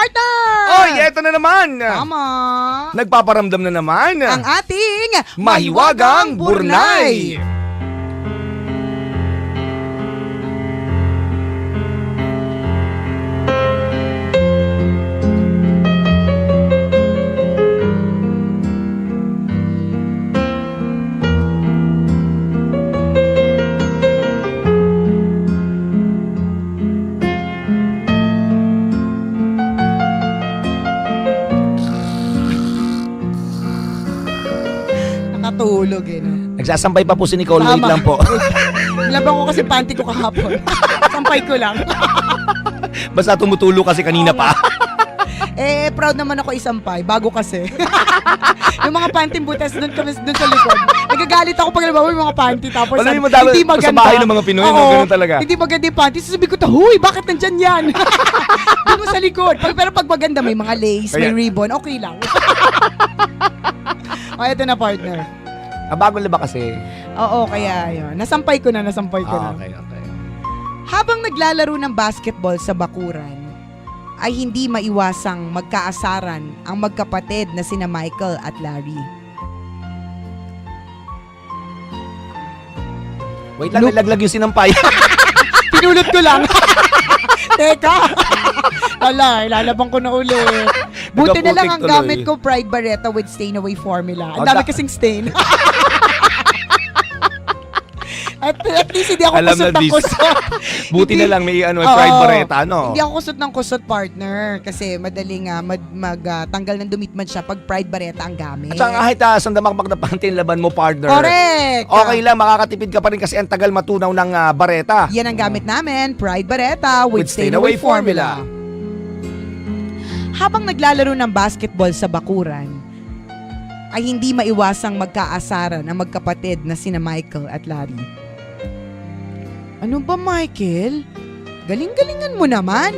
partner! Oy, eto na naman! Tama! Nagpaparamdam na naman Ang ating Mahiwagang Burnay! Nakatulog eh, no? Nagsasampay pa po si Nicole, wait Tama. lang po. Labang ko kasi panty ko kahapon. Sampay ko lang. Basta tumutulo kasi kanina pa. Proud naman ako isampay. Bago kasi. Yung mga panty butas doon kami doon sa likod. Nagagalit ako pag nabawa yung mga panty. Tapos Alam mo, dapat hindi maganda. sa bahay ng mga Pinoy, no? Ganun talaga. Hindi maganda yung panty. Sasabihin ko, huy, bakit nandyan yan? Doon mo sa likod. Pero pag maganda, may mga lace, may Ayan. ribbon, okay lang. O, eto na partner. Bago na ba kasi? Oo, kaya yun. Nasampay ko na. Okay. Habang naglalaro ng basketball sa bakuran, ay hindi maiwasang magkaasaran ang magkapatid na sina Michael at Larry. Wait lang, nalaglag yung sinampay. Pinulot ko lang. Teka. Ala, ilalabang ko na uli. Buti na lang ang Nagkaputik gamit tuloy. ko Pride Barretta with stain away formula. Ang Oh, dami kasing stain. At least hindi ako Alam kusot na, ng Bis. kusot. Buti Hindi- na lang may Oo. Pride Barretta, no? Hindi ako kusot ng kusot, partner. Kasi madaling tanggal ng dumitman siya pag Pride Barretta ang gamit. At saka kahit sandamakmak na panty yung laban mo, partner. Correct! Okay lang, makakatipid ka pa rin kasi ang tagal matunaw ng bareta. Yan ang gamit namin, Pride Barretta with stain away formula. Habang naglalaro ng basketball sa bakuran, ay hindi maiwasang magkaasaran ang magkapatid na sina Michael at Larry. Ano ba, Michael? Galing-galingan mo naman.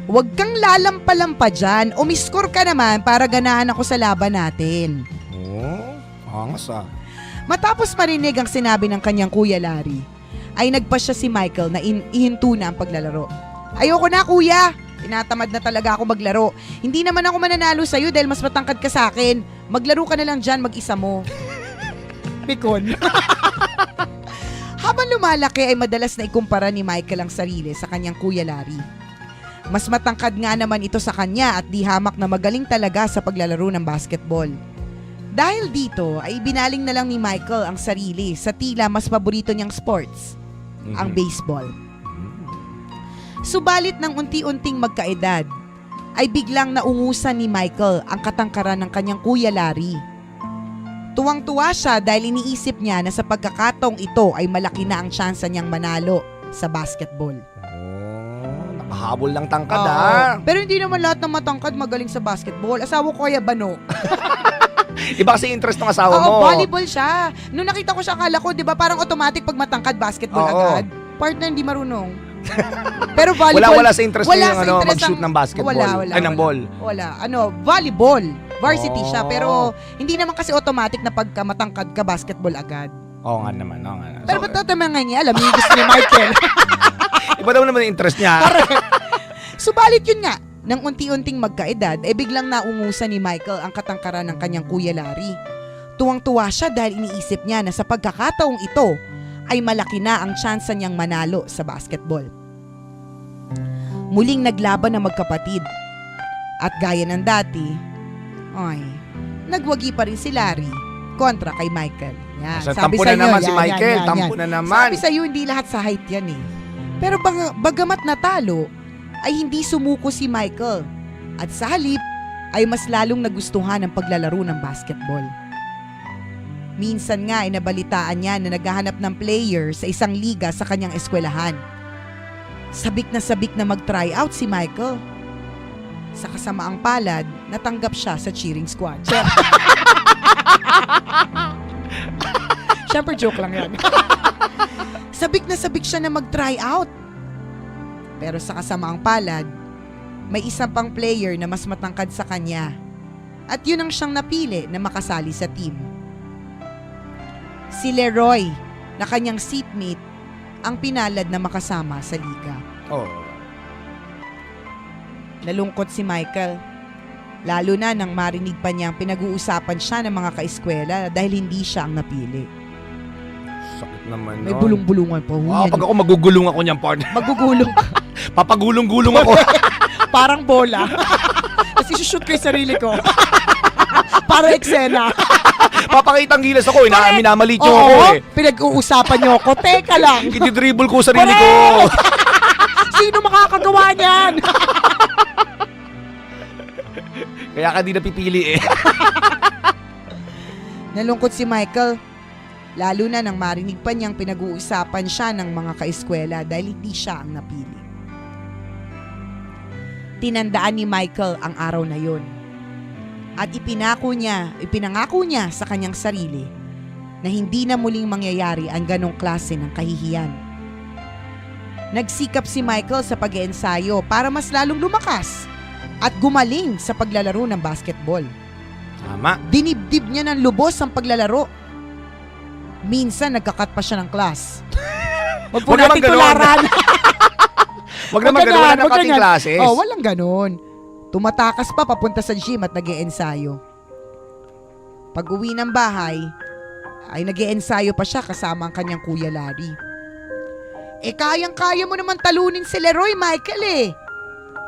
Huwag kang lalampa-lampa dyan. Umiscore ka naman para ganahan ako sa laban natin. Angas ah. Matapos marinig ang sinabi ng kanyang kuya Larry, ay nagpasya si Michael na ihinto na ang paglalaro. Ayoko na, kuya. Tinatamad na talaga ako maglaro. Hindi naman ako mananalo sa'yo dahil mas matangkad ka sa akin. Maglaro ka na lang dyan, mag-isa mo. Pikon. Habang lumalaki ay madalas na ikumpara ni Michael ang sarili sa kanyang kuya Larry. Mas matangkad nga naman ito sa kanya at di hamak na magaling talaga sa paglalaro ng basketball. Dahil dito ay binaling na lang ni Michael ang sarili sa tila mas paborito niyang sports, ang baseball. Subalit ng unti-unting magkaedad, ay biglang naungusan ni Michael ang katangkaran ng kanyang kuya Larry. Tuwang-tuwa siya dahil iniisip niya na sa pagkakataong ito ay malaki na ang tsansa niyang manalo sa basketball. Nakahabol lang tangkad Oo. ah. Pero hindi naman lahat ng matangkad magaling sa basketball. Asawa ko kaya Bano. Iba kasi interest ng asawa Oo, mo. volleyball siya. Nung nakita ko siya, akala ko, di ba, parang automatic pag matangkad basketball Oo. agad. Partner, hindi marunong. Pero volleyball. Wala sa interest wala niya yung sa interest mag-shoot ang- ng basketball. Wala. Ay, ng ball. Wala. Volleyball. Varsity Oh. siya. Pero hindi naman kasi automatic na pagka matangkad ka basketball agad. Oo nga naman. Pero ba't tatamang niya? Alam niyo yung gusto ni Michael. Iba daw naman yung interest niya. Subalit yun nga, nang unti-unting magkaedad, biglang naungusan ni Michael ang katangkaran ng kanyang kuya Larry. Tuwang-tuwa siya dahil iniisip niya na sa pagkakataong ito ay malaki na ang tsansa niyang manalo sa basketball. Muling naglaban ang magkapatid. At gaya ng dati, nagwagi pa rin si Larry kontra kay Michael. Yan, So, sabi tampo sa na inyo, naman si yan, Michael. yan. Tampo na naman. Sabi sa'yo, hindi lahat sa height yan eh. Pero bagamat natalo, ay hindi sumuko si Michael. At sa halip, ay mas lalong nagustuhan ang paglalaro ng basketball. Minsan nga ay nabalitaan niya na naghahanap ng player sa isang liga sa kanyang eskwelahan. Sabik na mag-try out si Michael. Sa kasamaang palad, natanggap siya sa cheering squad. Siyempre joke lang yan. Sabik siya na mag-try out. Pero sa kasamaang palad, may isang pang player na mas matangkad sa kanya. At yun ang siyang napili na makasali sa team. Si Leroy, na kanyang seatmate, ang pinalad na makasama sa liga. Oh. Nalungkot si Michael. Lalo na nang marinig pa niyang pinag-uusapan siya ng mga kaeskwela dahil hindi siya ang napili. Sakit naman, May bulong-bulungan pa. Pag ako magugulong ako niyan, partner. Magugulong ka. Papagulong-gulong ako. Parang bola. Kasi shoot ko yung sarili ko. Para eksena. Papakitang gilas ako, minamalit niyo Oo, ako eh. pinag-uusapan niyo ako. Teka lang. Itidribble ko sarili ko. Correct! Sino makakagawa niyan? Kaya ka di napipili eh. Nalungkot si Michael. Lalo na nang marinig pa niyang pinag-uusapan siya ng mga kaeskwela dahil hindi siya ang napili. Tinandaan ni Michael ang araw na yon. At ipinangako niya sa kanyang sarili na hindi na muling mangyayari ang ganong klase ng kahihiyan. Nagsikap si Michael sa pag-iensayo para mas lalong lumakas at gumaling sa paglalaro ng basketball. Tama. Dinibdib niya ng lubos ang paglalaro. Minsan nagkakat pa siya ng class. Huwag po Huwag naman natin ganun. tularan. Wag naman ganun, wala ng cutting classes. Oh, walang ganun. Tumatakas pa papunta sa gym at nag-iensayo. Pag uwi ng bahay, ay nag-iensayo pa siya kasama ang kanyang kuya Larry. Kayang-kaya mo naman talunin si Leroy, Michael eh.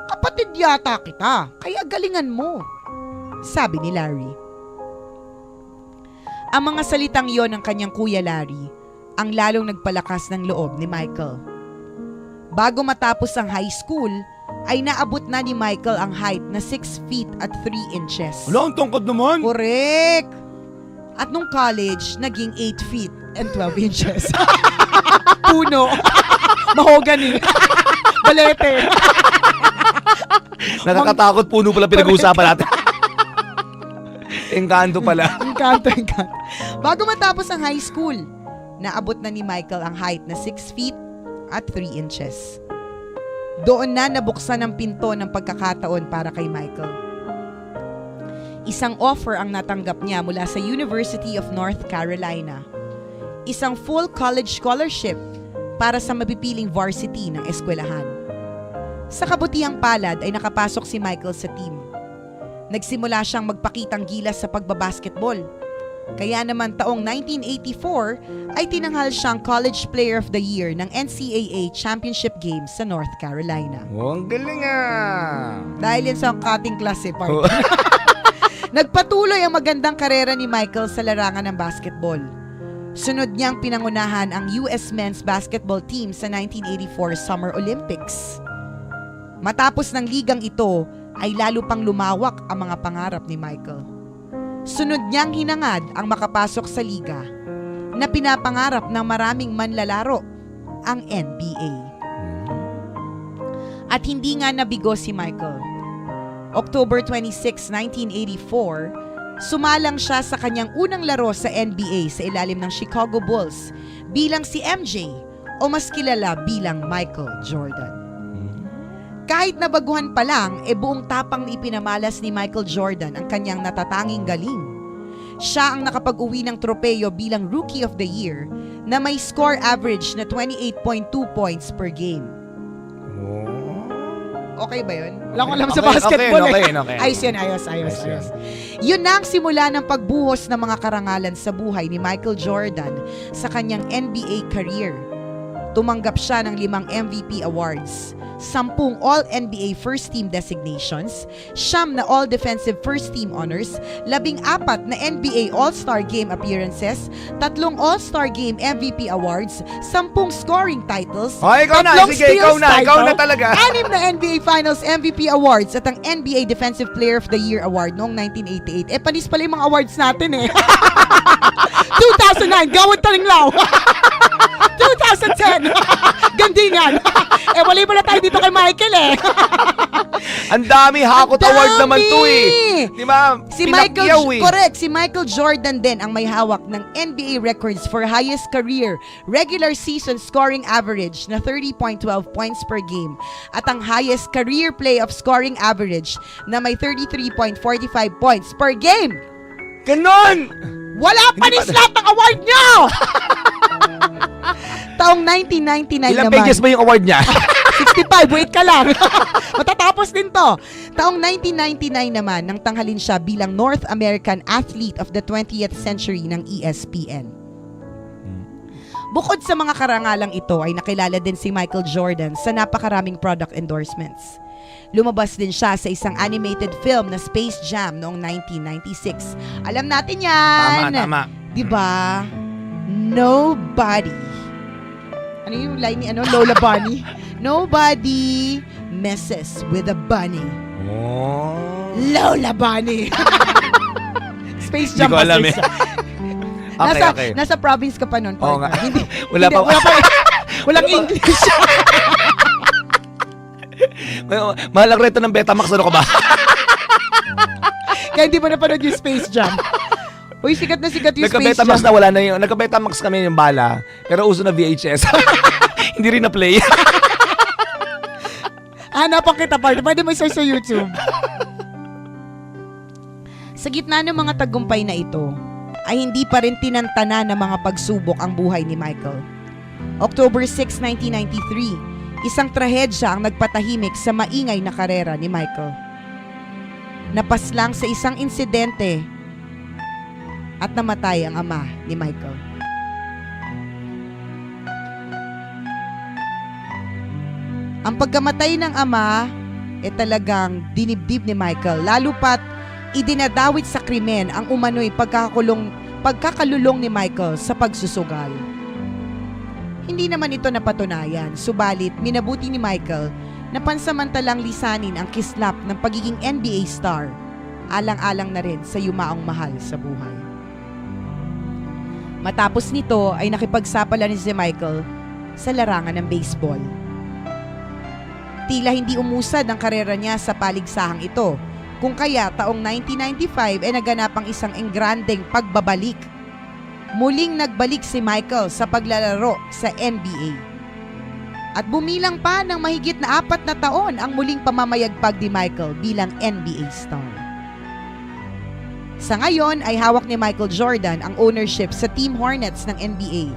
Kapatid yata kita, kaya galingan mo. Sabi ni Larry. Ang mga salitang yon ng kanyang kuya Larry ang lalong nagpalakas ng loob ni Michael. Bago matapos ang high school, ay naabot na ni Michael ang height na 6 feet at 3 inches. Wala, ang tungkod naman. Correct! At nung college, naging 8 feet and 12 inches. Puno. Mahogany. Balete. Nakakatakot, puno pala pinag-uusapan natin. Engkanto pala. Engkanto. Bago matapos ang high school, naabot na ni Michael ang height na 6 feet at 3 inches. Doon na nabuksan ang pinto ng pagkakataon para kay Michael. Isang offer ang natanggap niya mula sa University of North Carolina. Isang full college scholarship para sa mapipiling varsity ng eskwelahan. Sa kabutihang palad ay nakapasok si Michael sa team. Nagsimula siyang magpakitang gilas sa pagbabasketball. Kaya naman taong 1984 ay tinanghal siyang College Player of the Year ng NCAA Championship Games sa North Carolina. Oh, ang galing ah. Dahil yan sa cutting class part. Nagpatuloy ang magandang karera ni Michael sa larangan ng basketball. Sunod niyang pinangunahan ang US Men's Basketball Team sa 1984 Summer Olympics. Matapos ng ligang ito, ay lalo pang lumawak ang mga pangarap ni Michael. Sunod niyang hinangad ang makapasok sa liga na pinapangarap ng maraming manlalaro, ang NBA. At hindi nga nabigo si Michael. October 26, 1984, sumalang siya sa kanyang unang laro sa NBA sa ilalim ng Chicago Bulls bilang si MJ o mas kilala bilang Michael Jordan. Kahit nabaguhan pa lang, buong tapang na ipinamalas ni Michael Jordan ang kanyang natatanging galing. Siya ang nakapag-uwi ng tropeyo bilang Rookie of the Year na may score average na 28.2 points per game. Okay ba yun? Wala ko alam sa basketball. Okay. Ayos yan, ayos. Yun na ang simula ng pagbuhos ng mga karangalan sa buhay ni Michael Jordan sa kanyang NBA career. Tumanggap siya ng 5 MVP awards, 10 All-NBA First Team designations, 9 na All-Defensive First Team honors, 14 na NBA All-Star Game appearances, 3 All-Star Game MVP awards, 10 scoring titles, Ikaw na, 3 sige, steals ikaw na talaga. 6 na NBA Finals MVP awards at ang NBA Defensive Player of the Year award noong 1988. Panis pala yung mga awards natin 2009, Gawad Talinglaw. 2010, Gandingan. Wala mo na tayo dito kay Michael Ang dami hakot award naman to Di ba? Si Michael Jordan din ang may hawak ng NBA records for highest career regular season scoring average na 30.12 points per game at ang highest career playoff scoring average na may 33.45 points per game. Ganon! Wala pa ni slot ng award niyo! Taong 1999 Ilang naman. pages ba yung award niya? 65, wait ka lang. Matatapos din to. Taong 1999 naman, nang tanghalin siya bilang North American Athlete of the 20th Century ng ESPN. Bukod sa mga karangalang ito, ay nakilala din si Michael Jordan sa napakaraming product endorsements. Lumabas din siya sa isang animated film na Space Jam noong 1996. Alam natin yan! Tama. Diba? Nobody. Ano yung line ni Lola Bunny? Nobody messes with a bunny. Oh. Lola Bunny. Space Jam Hindi ko alam Space eh. Jam. Okay. Nasa province ka pa nun. Oo nga. Wala Wala pa. Walang English. Mahal ang reto ng Betamax, ano ka ba? Kaya hindi mo napanood yung Space Jam. Uy, sikat na sikat yung Space Nagka-Betamax Jam. na wala na yung, nagka-Betamax kami yung bala, pero uso na VHS. Hindi rin na-play. Hanapan kita, partner. Pwede mo i-search sa YouTube. Sa gitna ng mga tagumpay na ito, ay hindi pa rin tinantana ng mga pagsubok ang buhay ni Michael. October 6, 1993, isang trahedya ang nagpatahimik sa maingay na karera ni Michael. Napaslang sa isang insidente at namatay ang ama ni Michael. Ang pagkamatay ng ama talagang dinibdib ni Michael, lalo pat idinadawit sa krimen ang umano'y pagkakalulong ni Michael sa pagsusugal. Hindi naman ito napatunayan, subalit minabuti ni Michael na pansamantalang lisanin ang kislap ng pagiging NBA star, alang-alang na rin sa yumaong mahal sa buhay. Matapos nito ay nakipagsapala ni si Michael sa larangan ng baseball. Tila hindi umusad ang karera niya sa paligsahang ito, kung kaya taong 1995 ay naganap ang isang engrandeng pagbabalik. Muling nagbalik si Michael sa paglalaro sa NBA. At bumilang pa ng mahigit na 4 na taon ang muling pamamayagpag ni Michael bilang NBA star. Sa ngayon ay hawak ni Michael Jordan ang ownership sa Team Hornets ng NBA.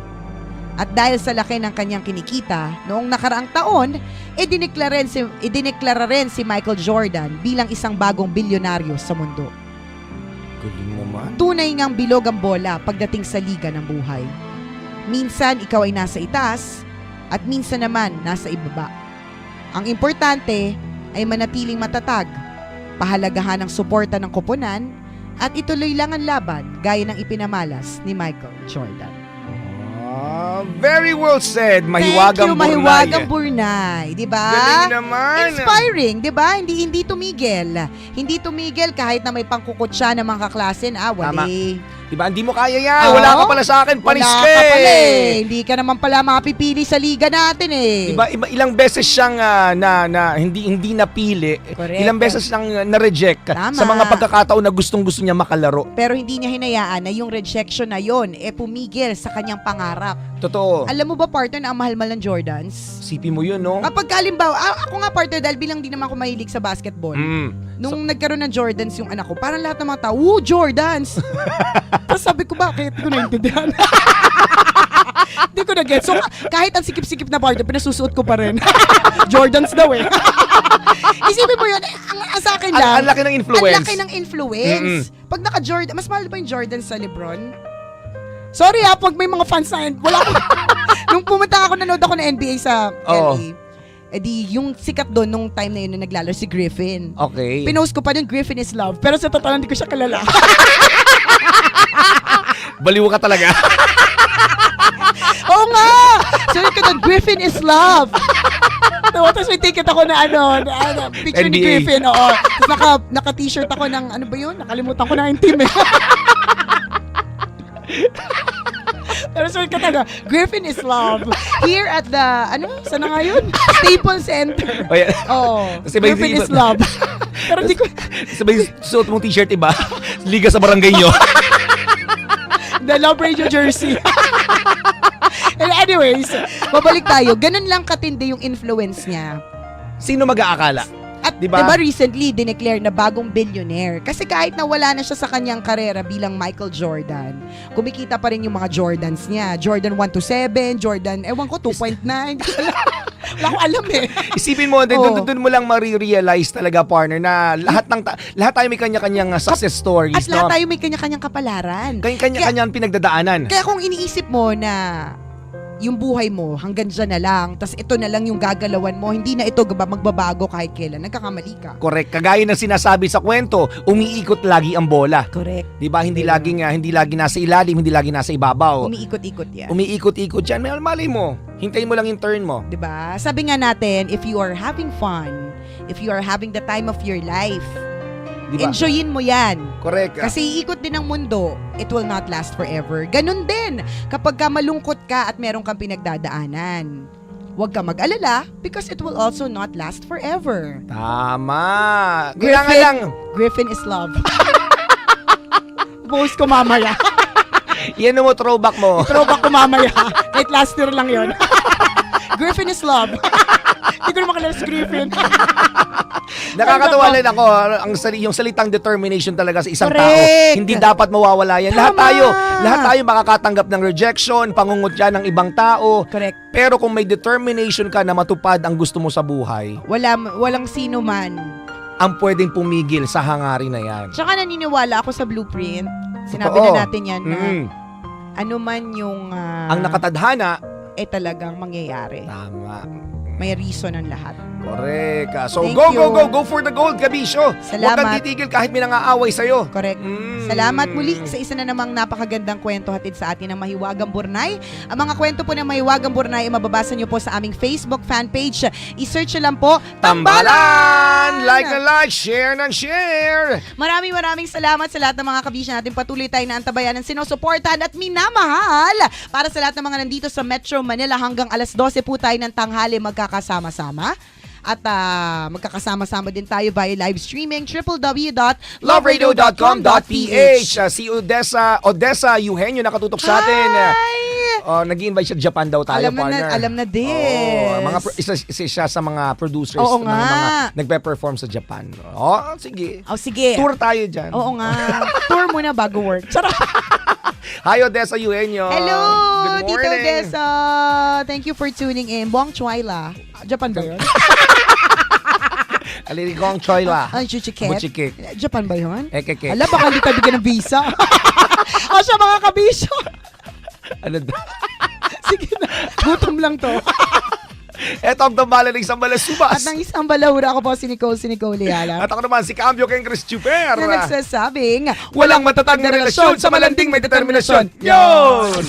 At dahil sa laki ng kanyang kinikita, noong nakaraang taon, idineklara rin si Michael Jordan bilang isang bagong bilyonaryo sa mundo. Galing naman. Tunay ngang bilog ang bola pagdating sa liga ng buhay. Minsan ikaw ay nasa itaas at minsan naman nasa ibaba. Ang importante ay manatiling matatag, pahalagahan ang suporta ng koponan at ituloy lang ang laban gaya ng ipinamalas ni Michael Jordan. Very well said. Mahiwagang Thank you, Burnay. Mahiwagang Burnay. Diba? Galing naman. Inspiring, diba? Hindi tumigil. Hindi tumigil kahit na may pangkukot siya ng mga kaklase na wali. Diba, hindi mo kaya yan. Oo. Wala ka pala sa akin. Panis Wala ka ka pala eh. Hindi ka naman pala makapipili sa liga natin eh. Diba, ilang beses siyang hindi napili. Correct. Ilang beses siyang na-reject Tama. sa mga pagkakataon na gustong-gusto niya makalaro. Pero hindi niya hinayaan na yung rejection na yon pumigil sa kanyang pangarap. Totoo. Alam mo ba, partner, na ang mahal-mahal ng Jordans? Sipi mo yun, no? Kapag kalimbawa, ako nga, partner, dahil bilang di naman ako mahilig sa basketball, nung nagkaroon ng Jordans yung anak ko, parang lahat ng mga tao, Jordans! Tapos sabi ko, bakit? Hindi ko naintindihan. Hindi ko na-get. So, kahit ang sikip-sikip na partner, pinasusuot ko pa rin. Jordans daw eh. Isipin mo yun, ang sa akin lang. Ang laki ng influence. Ang laki ng influence. Pag naka-Jordan, mas mahal pa yung Jordan sa Lebron? Sorry pag may mga fans na yun, wala akong... Nung pumunta ako, nanood ako ng NBA sa LA, yung sikat doon nung time na yun na naglalaro si Griffin. Okay. Pinost ko pa din, Griffin is love. Pero sa totoo, hindi ko siya kalala. Baliw ka talaga. Oo nga! Sabi ko doon, Griffin is love. Tapos may ticket ako na picture ni NBA. Griffin. Oo. Tapos naka-t-shirt ako ng, ano ba yun? Nakalimutan ko na yung team eh. Pero sorry ka talaga, Griffin is love. Here at the, saan na nga yun? Staples Center. Oh, yeah. Oo. Kasi may Griffin iba- is love. Pero di ko, Sabay suot mong t-shirt, iba? Liga sa barangay nyo. the Love Radio jersey. And anyways, babalik tayo. Ganun lang katindi yung influence niya. Sino mag-aakala? At Diba? diba recently, dineclare na bagong billionaire. Kasi kahit na wala na siya sa kanyang karera bilang Michael Jordan, kumikita pa rin yung mga Jordans niya. Jordan 1 to 7, Jordan, ewan ko, 2.9. Wala ko alam eh. Isipin mo, Oo. doon mo lang marirealize talaga, partner, na lahat tayo may kanya-kanyang success stories, At no? lahat tayo may kanya-kanyang kapalaran. Kanya-kanyang pinagdadaanan. Kaya kung iniisip mo na yung buhay mo hanggang dyan na lang, tas ito na lang yung gagalawan mo, hindi na ito magbabago kahit kailan, nagkakamali ka. Correct. Kagaya ng sinasabi sa kwento, umiikot lagi ang bola. Correct. 'Di ba? Hindi Diba? lagi nasa ilalim, hindi lagi nasa ibabaw. Umiikot-ikot yan. Umiikot-ikot 'yan. Malay mo. Hintayin mo lang yung turn mo. 'Di ba? Sabi nga natin, if you are having fun, if you are having the time of your life, 'Di ba? enjoyin mo yan. Correct. Kasi iikot din ang mundo, it will not last forever. Ganun din, kapag ka malungkot ka at meron kang pinagdadaanan, huwag ka mag-alala because it will also not last forever. Tama. Kailangan Griffin, lang. Griffin is love. Post ko mamaya. Yan mo, throwback mo. Throwback ko mamaya. Kahit last year lang yon. Griffin is love. Hindi ko na makalala si Griffin. Nakakatawa rin ako, yung salitang determination talaga sa isang tao. Correct. Hindi dapat mawawala yan. Tama. Lahat tayo makakatanggap ng rejection, pangungutya ng ibang tao. Correct. Pero kung may determination ka na matupad ang gusto mo sa buhay, Walang sino man. ang pwedeng pumigil sa hangarin na yan. Tsaka naniniwala ako sa blueprint. Sinabi Totoo. na natin yan na ano man yung Ang nakatadhana, talagang mangyayari. tama. May reason ang lahat. Correct. So Thank go, you. go for the gold, Gabisyo. Huwag Salamat. kang titigil kahit may nangaaway sa'yo. Correct. Salamat muli sa isa na namang napakagandang kwento hatid sa atin ng Mahiwagang Burnay. Ang mga kwento po ng Mahiwagang Burnay ay mababasa nyo po sa aming Facebook fan page. I-search nyo lang po, Tambalan! Like na like, share ng share. Maraming salamat sa lahat ng mga kabisya natin. Patuloy tayo na antabayan ng sinusuportahan at minamahal. Para sa lahat ng mga nandito sa Metro Manila hanggang alas 12 po tayo ng tanghali magkakasama-sama. At magkakasama-sama din tayo via live streaming loveradio.com.ph. Si Odessa Eugenio nakatutok sa atin. Nag-i-invite siya Japan daw tayo, partner. Alam na din. Isa siya sa mga producers Oo ng nga. mga nagpe-perform sa Japan. Sige. Sige. Tour tayo dyan. Oo nga. Tour muna bago work. Charot. Hi, Odessa Eugenio. Hello, Good Tito morning. Odessa. Thank you for tuning in. Buong Chwaila. Japan ba yun? Alirikong Choyla. Ang chuchiket? Buchikik. Japan ba yun? Ekeke. Ala, baka hindi tayo bigyan ng visa. O siya mga kabisyo. Ano daw? Sige na. Gutom lang to. Eto ang tambalan ng isang balasubas. At ng isang balahura ako po si Nicole Leala. At ako naman si Cambio King Chris Chuper. Na nagsasabing, Walang matatag na relasyon sa malanding may determinasyon. Yun!